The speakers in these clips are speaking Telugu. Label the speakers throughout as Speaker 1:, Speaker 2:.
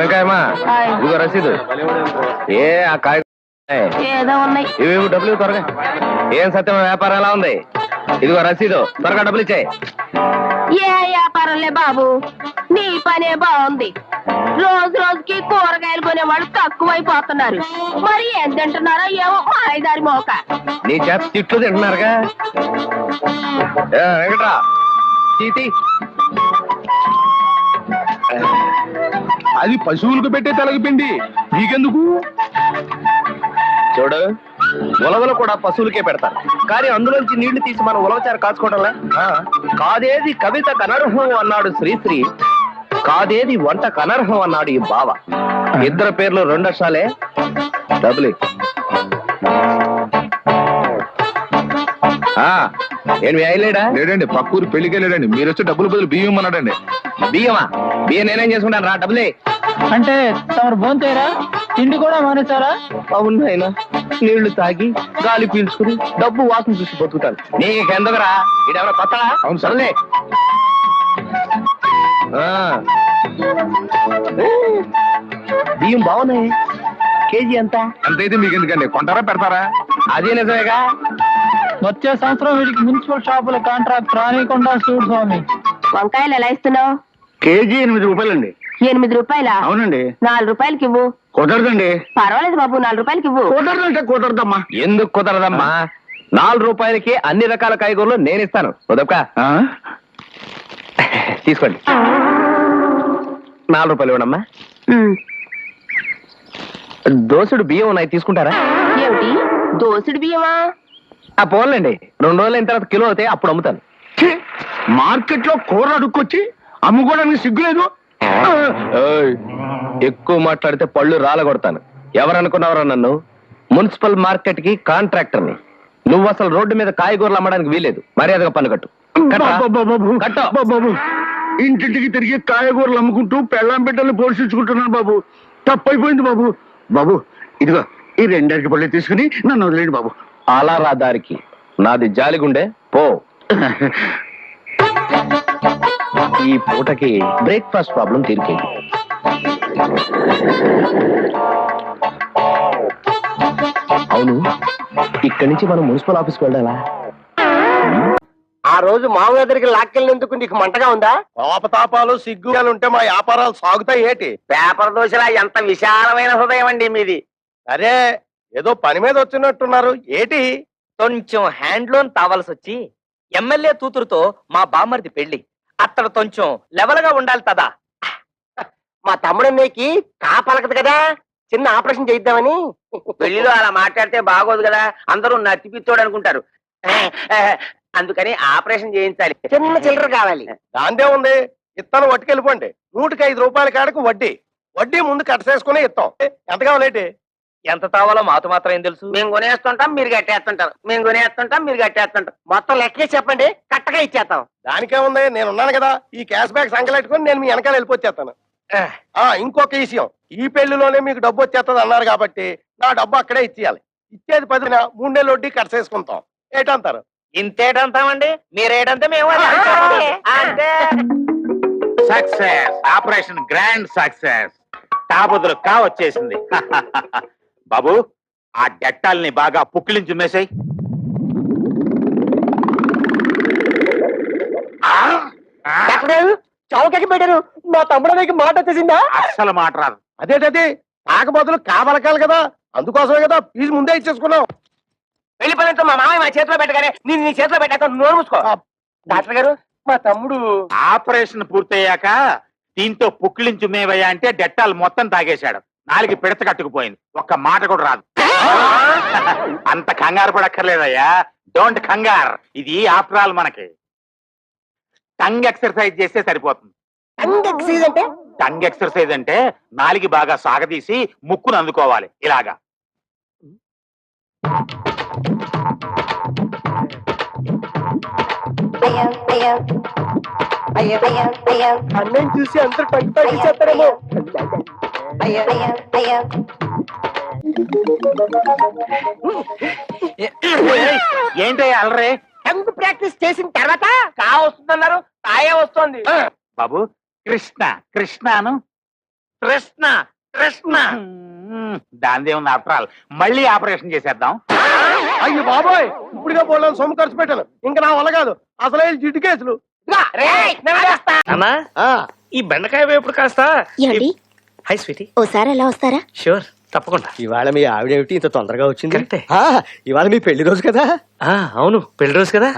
Speaker 1: వెంకాయమ్మా ఇదిగో రసీదు. ఏ ఆ కాయ
Speaker 2: ఏదో ఉన్నాయి.
Speaker 1: ఇవి డబ్బులు త్వరగా. ఏం సత్యం వ్యాపారం ఎలా ఉంది? ఇదిగో రసీదు, త్వరగా డబ్బులు ఇచ్చాయి.
Speaker 2: ఏ వ్యాపారంలే బాబు, నీ పనే బాగుంది. రోజు రోజుకి కూరగాయలు కొనేవాళ్ళు తక్కువైపోతున్నారు. మరి ఏం తింటున్నారో ఏమో మాయదారి మోక.
Speaker 1: నీ చేత తిట్లు తింటున్నారుగా. వెంకట్రా చీతి.
Speaker 3: అది పశువులకు పెట్టే తలగిపిండి, నీకెందుకు?
Speaker 1: చూడు, ఉలవలు కూడా పశువులకే పెడతారు, కానీ అందులోంచి నీళ్లు తీసి మనం ఉలవచారు కాచుకోవడంలే. కాదేది కవిత కనర్హం అన్నాడు శ్రీశ్రీ, కాదేది వంట కనర్హం అన్నాడు ఈ బావ. ఇద్దరు పేర్లు 2 అక్షరాలే. డబ్బులు ఏం వేయలేడా?
Speaker 3: లేడండి, పక్కూరు పెళ్లికి వెళ్ళాడండి. మీరు వచ్చి డబ్బులు బదులు బియ్యం అన్నాడండి.
Speaker 1: బియ్యమా? బియ్యం నేనేం చేసుకుంటాను రా. డబ్బులే
Speaker 4: అంటే తమరు భోంతేరా? తిండి కూడా మానేశారా?
Speaker 1: అవును ఆయన, నీళ్లు తాగి గాలి పీల్చుకుని డబ్బు వాసన చూసి బతుకుతాను. నీకెందుకురా? ఇడెవరో కొత్తడా?
Speaker 3: అవును సర్లే.
Speaker 1: బియ్యం బాగున్నాయి. కేజీ ఎంత?
Speaker 3: అంతైతే మీకు ఎందుకండి, కొంటారా పెడతారా?
Speaker 1: అదే నిజమేగా.
Speaker 4: వచ్చే సంవత్సరం వీడికి మున్సిపల్ షాపుల కాంట్రాక్ట్ రానికుండా చూడు స్వామి.
Speaker 2: వంకాయలు ఎలా ఇస్తున్నావు?
Speaker 3: కేజీ 8 రూపాయలండి.
Speaker 2: 8 రూపాయలా?
Speaker 3: అవునండి.
Speaker 2: 4 రూపాయలకి ఇవ్వు.
Speaker 3: కుదరదండి.
Speaker 2: పర్వాలేదు బాబు, 4 రూపాయలకి ఇవ్వు.
Speaker 3: కుదరదంటే కుదరదమ్మా.
Speaker 1: ఎందుకు కుదరదమ్మా? 4 రూపాయలకి అన్ని రకాల కాయగూరలు నేను ఇస్తాను. కుదరక తీసుకోండి. 4 రూపాయలు ఇవ్వడమ్మా. దోసుడు బియ్యం ఉన్నాయి, తీసుకుంటారా?
Speaker 2: ఏమిటి దోసుడు బియ్యమా?
Speaker 1: పోన్లేండి, 2 రోజులు అయిన తర్వాత కిలో అవుతాయి, అప్పుడు అమ్ముతాను.
Speaker 3: మార్కెట్ లో కూర అడుక్కొచ్చి అమ్ముకోవడానికి సిగ్గులేదు.
Speaker 1: ఎక్కువ మాట్లాడితే పళ్ళు రాలగొడతాను. ఎవరనుకున్నావరా నన్ను? మున్సిపల్ మార్కెట్ కి కాంట్రాక్టర్ని. నువ్వు అసలు రోడ్డు మీద కాయగూరలు అమ్మడానికి వీలేదు. మర్యాదగా పన్ను కట్టు.
Speaker 3: బాబు, ఇంటింటికి తిరిగి కాయగూరలు అమ్ముకుంటూ పెళ్ళాం బిడ్డలు పోషించుకుంటున్నాను బాబు. తప్పైపోయింది బాబు. బాబు ఇదిగో ఈ 2 అరటి పళ్ళు తీసుకుని నన్ను వదిలేండి బాబు.
Speaker 1: అలా రా దారికి. నాది జాలిగుండే పో. ఈ పూటకి బ్రేక్ఫాస్ట్ ప్రాబ్లం తీరికేది. అవును, ఇక్కడి నుంచి మనం మున్సిపల్ ఆఫీస్కి వెళ్ళాలా?
Speaker 5: ఆ రోజు మామూలు దగ్గరికి లాక్కెళ్ళినందుకు నీకు మంటగా ఉందా?
Speaker 1: కోపతాపాలు సిగ్గులు ఉంటే మా వ్యాపారాలు సాగుతాయి ఏటి?
Speaker 5: పేపర్ దోశలా ఎంత విశాలమైన హృదయం అండి మీది.
Speaker 1: అరే, ఏదో పని మీద వచ్చినట్టున్నారు ఏటి?
Speaker 5: కొంచెం హ్యాండ్లోన్ తావాల్సి వచ్చి ఎమ్మెల్యే కూతురుతో మా బామ్మర్ది పెళ్లి. అతడు కొంచెం లెవెల్ గా ఉండాలి కదా. మా తమ్ముడన్నయ్యకి కాపలకదు కదా, చిన్న ఆపరేషన్ చేయిద్దామని. పెళ్లిలో అలా మాట్లాడితే బాగోదు కదా, అందరూ నత్తిపిచ్చోడు అనుకుంటారు. అందుకని ఆపరేషన్ చేయించాలి, చిన్న చిల్లర కావాలి.
Speaker 1: దాందే ఉంది, ఇత్తనం వట్టుకెళ్ళిపోండి. 105 రూపాయల కాడకు వడ్డీ. వడ్డీ ముందు కట్టసేసుకుని ఇస్తాం. ఎంత కావాలేటి?
Speaker 5: ఎంత తావాలో మాతో మాత్రం ఏం తెలుసు? మేము కొనేస్తుంటాం, మీరు కట్టేస్తుంటారు. మేము కొనేస్తుంటాం, మీరు కట్టేస్తుంటాం. మొత్తం లెక్కే చెప్పండి, కట్టగా ఇచ్చేస్తాం.
Speaker 1: దానికేముంది, నేను ఉన్నాను కదా. ఈ క్యాష్ బ్యాక్ సంకలెట్టుకుని నేను మీ వెనకాల వెళ్ళిపోతాను. ఇంకొక విషయం, ఈ పెళ్లిలోనే మీకు డబ్బు వచ్చేస్తుంది అన్నారు కాబట్టి నా డబ్బు అక్కడే ఇచ్చేయాలి. ఇచ్చేది 10 3 నెలల వడ్డీ కట్టసేసుకుంటాం. ఏటంటారు?
Speaker 5: ఇంతేటంతామండి, మీరేటంతా మేము అంటే.
Speaker 6: Success, operation grand success. తాబుదులు కా వచ్చేసింది. బాబు, ఆ డెట్టాల్ని బాగా పుక్కిలించి మేసాయి.
Speaker 5: చౌకకి పెట్టారు. మా తమ్ముడు నీకు మాట వచ్చేసిందా?
Speaker 6: అస్సలు మాట రాదు.
Speaker 1: అదేటది, కాకపోతే కాబలకాలి కదా, అందుకోసమే కదా ఫీజు ముందే ఇచ్చేసుకున్నాం.
Speaker 5: పెళ్లి పనులతో మా మామయ్య మా చేతిలో పెట్టగానే నేను నీ చేతిలో పెట్టాక నోరు మూసుకో. డాక్టర్ గారు, మా తమ్ముడు
Speaker 6: ఆపరేషన్ పూర్తయ్యాక దీంతో పుక్కిలించు మేవయ్యా అంటే డెట్టాలు మొత్తం తాగేశాడు. 4 పిడత కట్టుకుపోయింది, ఒక్క మాట కూడా రాదు. అంత కంగారు పడక్కర్లేదయ్యా, డోంట్ కంగార్. ఇది ఆఫ్టర్ ఆల్ మనకి టంగ్ ఎక్సర్సైజ్ చేస్తే సరిపోతుంది. టంగ్ ఎక్సర్సైజ్ అంటే నాలుగు బాగా సాగదీసి ముక్కును అందుకోవాలి ఇలాగా.
Speaker 5: అన్నయ్య చూసి అందరూ పంట చేస్తారేమో.
Speaker 6: ఏంటి అలరే?
Speaker 5: టంగ్ ప్రాక్టీస్ చేసిన తర్వాత కా వస్తుందన్నారు, కాయే వస్తుంది.
Speaker 6: బాబు, కృష్ణ కృష్ణను
Speaker 5: కృష్ణ కృష్ణ
Speaker 6: దానిదే ఉంది ఆఫ్టర్ ఆల్. మళ్ళీ ఆపరేషన్ చేసేద్దాం.
Speaker 1: అయ్యో బాబోయ్, ఇప్పుడుగా పోవడం సొమ్ము ఖర్చు పెట్టాను. ఇంకా నా వల్ల కాదు, అసలే జిడ్డు కేసులు.
Speaker 5: అన్నా ఈ బెండకాయ వేపుడు కాస్త.
Speaker 7: ఏమండి
Speaker 5: హై స్వీటీ.
Speaker 7: ఓసారి అలా వస్తారా?
Speaker 5: షూర్, తప్పకుండా.
Speaker 1: ఇవాళ మీ ఆవిడేమిటి ఇంత తొందరగా వచ్చింది?
Speaker 5: కరెక్టే.
Speaker 1: ఇవాళ మీ పెళ్లి రోజు కదా.
Speaker 5: అవును, పెళ్లి రోజు కదా.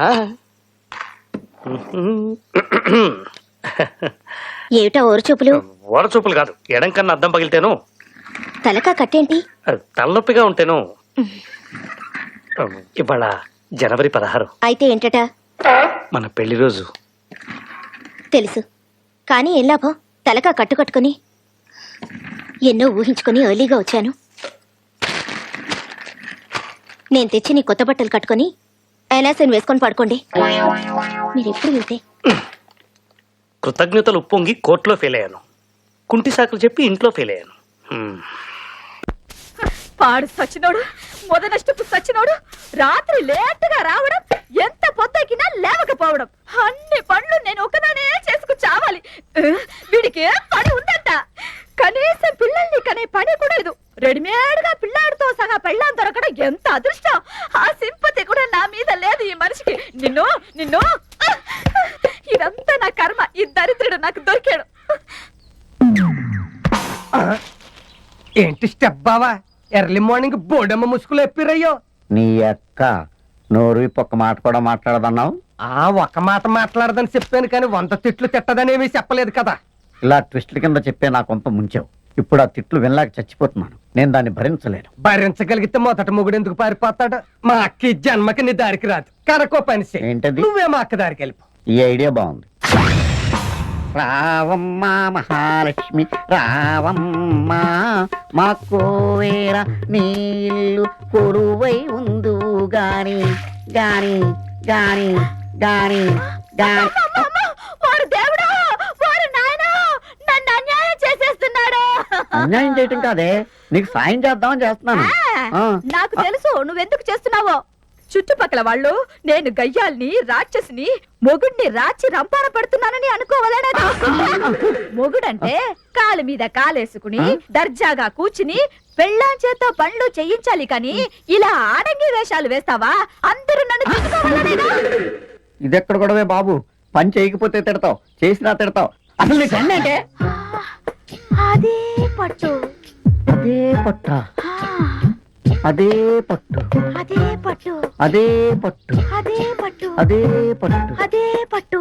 Speaker 7: ఏమిటా ఓరచూపులు?
Speaker 5: ఓడ చూపులు కాదు, ఎడం కన్నా అద్దం పగిలితేను,
Speaker 7: తలకా కట్టేంటి?
Speaker 5: తలనొప్పిగా ఉంటేను. ఇవాళ జనవరి 16.
Speaker 7: అయితే ఏంటట?
Speaker 5: మన పెళ్లి రోజు.
Speaker 7: తెలుసు, కానీ ఏం లాభం? తలకా కట్టుకట్టుకుని ఎన్నో ఊహించుకుని ఎర్లీగా వచ్చాను. నేను తెచ్చి నీ కొత్త బట్టలు కట్టుకుని ఎలాసన్ వేసుకొని పడుకోండి. మీరెప్పుడు వెళ్తే
Speaker 5: కృతజ్ఞతలు ఉప్పొంగి కోర్టులో ఫెయిల్ అయ్యాను. కుంటి సాకులు చెప్పి ఇంట్లో ఫెయిల్ అయ్యాను.
Speaker 2: పాడు సచ్చినోడు, మొదనష్టపు సచ్చినోడు, రాత్రి లేటుగా రావడం, ఎంత పొద్దకినా లేవకపోవడం, అన్ని పనులు నేను ఒకదానే చేసుకు చావాలి. వీడికి ఏం పని ఉందంట? కనీసం పిల్లల్ని కనే పని కూడా లేదు. రెడీమేడ్ గా పిల్లాడితో సహా పెళ్ళాం దొరకడం ఎంత అదృష్టం. ఆ సింపతి కూడా నా మీద లేదు ఈ మనిషికి. నిన్ను నిన్ను ఇదంతా నా కర్మ. ఈ దరిద్రుడు నాకు దొరికాడు.
Speaker 1: ఏంటి స్టెప్ బావా, ఎర్లీ మార్నింగ్ బోడమ్మ ముసుగులు ఎప్పిరయ్యో.
Speaker 3: నీ అక్క నోరు ఒక్క మాట కూడా మాట్లాడదన్నావు.
Speaker 1: ఒక్క మాట మాట్లాడదని చెప్పాను, కానీ 100 తిట్లు తిట్టదనేమి చెప్పలేదు కదా.
Speaker 3: ఇలా ట్విస్టుల కింద చెప్పే నా కొంప ముంచావు. ఇప్పుడు ఆ తిట్లు వినలేక చచ్చిపోతున్నాను. నేను దాన్ని భరించలేను.
Speaker 1: భరించగలిగితే మొదట మొగుడు ఎందుకు పారిపోతాడు? మా అక్క ఈ జన్మకి నీ దారికి రాదు. కరకో పని చెయ్.
Speaker 3: ఏంటది?
Speaker 1: నువ్వే మా అక్క దారికి వెళ్ళిపో.
Speaker 3: ఈ ఐడియా బాగుంది. రావమ్మ మహాలక్ష్మి రావమ్మ, మా కోవేర నీళ్ళు కొడువై ఉందు గాని గాని గాని గాని గాని.
Speaker 2: వాడు దేవుడా, వాడు నాయనా, నన్ను అన్యాయం చేసేస్తున్నాడు.
Speaker 3: అన్యాయం చేయటం కాదే, నీకు సాయం చేద్దామని చేస్తున్నాను.
Speaker 2: నాకు తెలుసు నువ్వెందుకు చేస్తున్నావో. చుట్టుపక్కల వాళ్ళు నేను గయ్యాల్ని, రాక్షసిని, మొగుడిని రాచి రంపాన పడుతున్నానని అనుకోవాలనే. మొగుడంటే కాలు మీద కాలేసుకుని దర్జాగా కూర్చుని పెళ్ళాం చేత పనులు చేయించాలి, కానీ ఇలా ఆడంగి వేషాలు వేస్తావా? అందరూ నన్ను తిట్టుకోవాలనేనా?
Speaker 3: ఇదెక్కడ గొడవే బాబు? పని చేయకపోతే తిడతావు, చేసినా తిడతావు. అసలు నీ ఫ్రెండ్ అంటే
Speaker 2: అదే పట్టు,
Speaker 3: అదే పట్ట, అదే పట్టు,
Speaker 2: అదే పట్టు,
Speaker 3: అదే పట్టు,
Speaker 2: అదే పట్టు,
Speaker 3: అదే పట్టు.
Speaker 2: అదే పట్టు.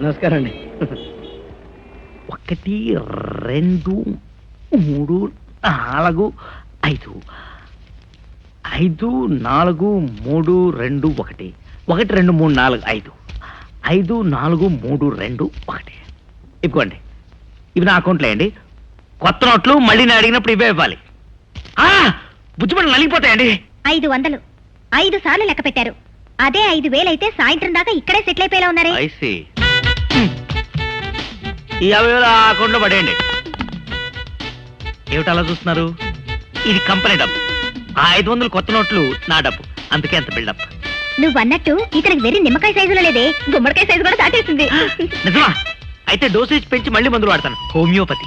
Speaker 1: నమస్కారం అండి.
Speaker 5: 1 2 3 4 5 5 4 3 2 1 1 2 3 4 5 5 4 3 2 1. ఇవ్వండి, ఇవి నా అకౌంట్లో అండి. కొత్త నోట్లు మళ్ళీ నేను అడిగినప్పుడు ఇవే ఇవ్వాలి. బుజ్జిపడి నలిగిపోతాయండి.
Speaker 7: 500 5 సార్లు లెక్క పెట్టారు. అదే 5,000 అయితే సాయంత్రం దాకా ఇక్కడే సెటిల్ అయిపోయేలా ఉన్నారే.
Speaker 5: ఐసి ఈ 50,000 ఆ అకౌంట్లో పడేయండి. ఏమిటి అలా చూస్తున్నారు? ఇది కంపెనీ డబ్బు. ఆ 500 కొత్త నోట్లు నా డబ్బు, అందుకే అంత బిల్డప్.
Speaker 7: నువ్వు అన్నట్టు ఇతనికి వెరీ నిమ్మకాయ సైజులో లేదే, గుమ్మడికాయ సైజు కూడా దాటేసింది.
Speaker 5: నిజమా? అయితే డోసేజ్ పెంచి మళ్ళీ మందులు వాడతాను, హోమియోపతి.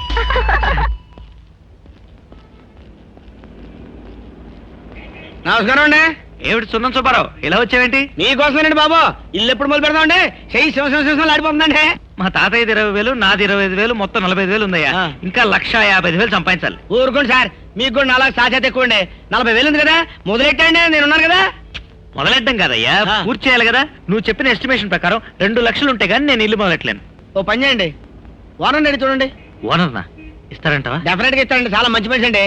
Speaker 1: నమస్కారం అండి.
Speaker 5: ఏమిటి సున్నం సుబ్బారావు, ఇలా వచ్చావేంటి?
Speaker 1: మీకోసమేనండి బాబు. ఇల్లు ఎప్పుడు మొదలు పెడదామండి? చెయ్యి శివశివశివశివలు ఆడిపోతుందండి.
Speaker 5: మా తాతయ్యది 20,000, నాది 25,000, మొత్తం 45,000 ఉందయ్యా. ఇంకా 1,50,000 సంపాదించాలి.
Speaker 1: ఊరుకోండి సార్, మీకు కూడా నాలుగు సాధ్యత ఎక్కువ అండి. 40,000 ఉంది కదా, మొదలెట్టండి, నేనున్నాను కదా.
Speaker 5: మొదలెట్టం కాదయ్యా, పూర్తి చేయాలి కదా. నువ్వు చెప్పిన ఎస్టిమేషన్ ప్రకారం 2 లక్షలు ఉంటే గానీ నేను ఇల్లు మొదలెట్టలేను.
Speaker 1: ఓ పని చేయండి, ఓనర్ రెడీ చూడండి.
Speaker 5: ఓనర్నా? ఇస్తారంటవా?
Speaker 1: డెఫినెట్ గా ఇస్తానండి, చాలా మంచి మనిషి అండి.